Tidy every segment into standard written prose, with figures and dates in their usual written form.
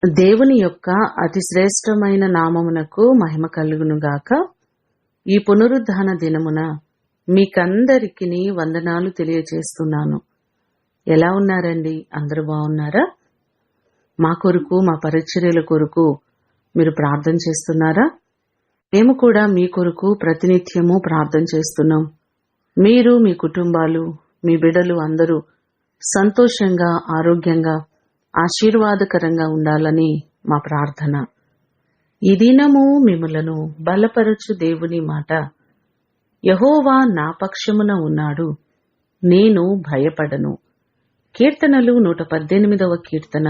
దేవుని యొక్క అతి శ్రేష్టమైన నామమునకు మహిమ కలుగునుగాక. ఈ పునరుద్ధాన దినమున మీకందరికీ వందనాలు తెలియజేస్తున్నాను. ఎలా ఉన్నారండి? అందరూ బాగున్నారా? మా కొరకు, మా పరిచర్యల కొరకు మీరు ప్రార్థన చేస్తున్నారా? మేము కూడా మీ కొరకు ప్రతినిత్యము ప్రార్థన చేస్తున్నాం. మీరు, మీ కుటుంబాలు, మీ బిడ్డలు అందరూ సంతోషంగా, ఆరోగ్యంగా, ఆశీర్వాదకరంగా ఉండాలని మా ప్రార్థన. ఈ దినము మిమ్ములను బలపరచు దేవుని మాట, యెహోవా నా పక్షమున ఉన్నాడు, నేను భయపడను. కీర్తనలు 118వ కీర్తన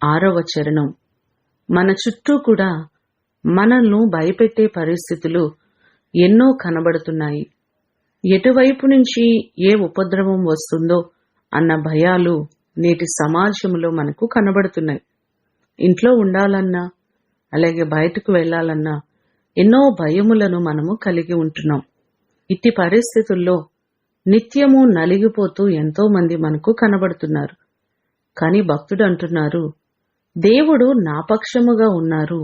6వ చరణం. మన చుట్టూ కూడా మనల్ని భయపెట్టే పరిస్థితులు ఎన్నో కనబడుతున్నాయి. ఎటువైపు నుంచి ఏ ఉపద్రవం వస్తుందో అన్న భయాలు నేటి సమాజంలో మనకు కనబడుతున్నాయి. ఇంట్లో ఉండాలన్నా, అలాగే బయటకు వెళ్లాలన్నా ఎన్నో భయములను మనము కలిగి ఉంటున్నాం. ఇట్టి పరిస్థితుల్లో నిత్యము నలిగిపోతూ ఎంతో మంది మనకు కనబడుతున్నారు. కానీ భక్తుడు అంటున్నారు, దేవుడు నా పక్షముగా ఉన్నారు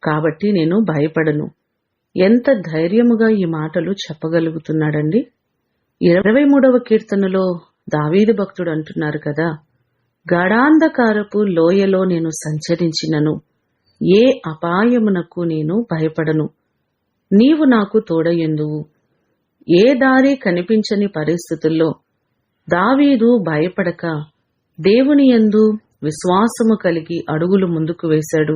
కాబట్టి నేను భయపడను. ఎంత ధైర్యముగా ఈ మాటలు చెప్పగలుగుతున్నాడండి. 23వ కీర్తనలో దావీదు భక్తుడు అంటున్నారు కదా, గాఢాంధకారపు లోయలో నేను సంచరించినను ఏ అపాయమునకు నేను భయపడను. నీవు నాకు తోడయందువు. ఏ దారి కనిపించని పరిస్థితుల్లో దావీదు భయపడక దేవుని యందు విశ్వాసము కలిగి అడుగులు ముందుకు వేశాడు.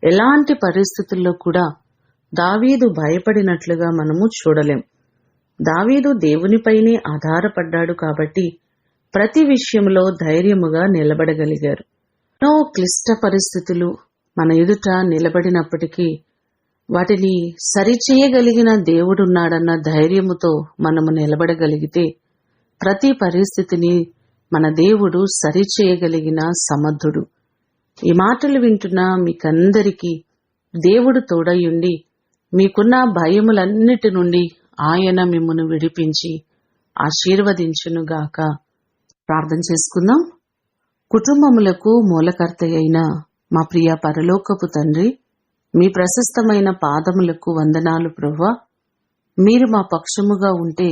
ఎలాంటి పరిస్థితుల్లో కూడా దావీదు భయపడినట్లుగా మనము చూడలేం. దావీదు దేవునిపైనే ఆధారపడ్డాడు కాబట్టి ప్రతి విషయంలో ధైర్యముగా నిలబడగలిగారు. ఎన్నో క్లిష్ట పరిస్థితులు మన ఎదుట నిలబడినప్పటికీ వాటిని సరిచేయగలిగిన దేవుడున్నాడన్న ధైర్యముతో మనము నిలబడగలిగితే ప్రతి పరిస్థితిని మన దేవుడు సరిచేయగలిగిన సమర్థుడు. ఈ మాటలు వింటున్న మీకందరికీ దేవుడు తోడయుండి మీకున్న భయములన్నిటి నుండి ఆయన మిమ్మును విడిపించి ఆశీర్వదించునుగాక. ప్రార్థన చేసుకుందాం. కుటుంబములకు మూలకర్త అయిన మా ప్రియ పరలోకపు తండ్రి, మీ ప్రశస్తమైన పాదములకు వందనాలు ప్రభువా. మీరు మా పక్షముగా ఉంటే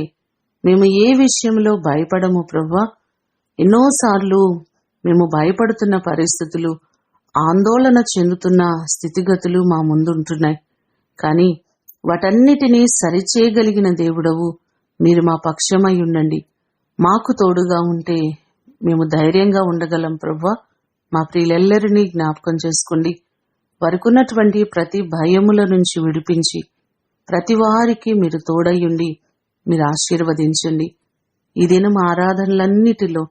మేము ఏ విషయంలో భయపడము ప్రభువా. ఎన్నోసార్లు మేము భయపడుతున్న పరిస్థితులు, ఆందోళన చెందుతున్న స్థితిగతులు మా ముందుంటున్నాయి. కానీ వాటన్నిటినీ సరిచేయగలిగిన దేవుడవు మీరు మా పక్షమై ఉండండి. మాకు తోడుగా ఉంటే మేము ధైర్యంగా ఉండగలం ప్రభువా. మా ప్రియులెల్లరినీ జ్ఞాపకం చేసుకోండి. వారికున్నటువంటి ప్రతి భయముల నుంచి విడిపించి ప్రతి వారికి మీరు తోడయ్యుండి మీరు ఆశీర్వదించండి. ఈ దినం ఆరాధనలన్నిటిలో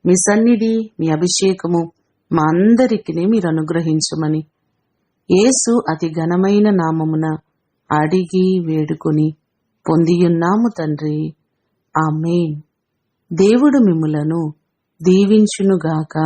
మీ సన్నిధి, మీ అభిషేకము మా అందరికీ మీరు అనుగ్రహించమని యేసు అతి ఘనమైన నామమున అడిగి వేడుకొని పొందియున్నాము తండ్రి. ఆమేన్. దేవుడు మిమ్ములను దీవించునుగాక.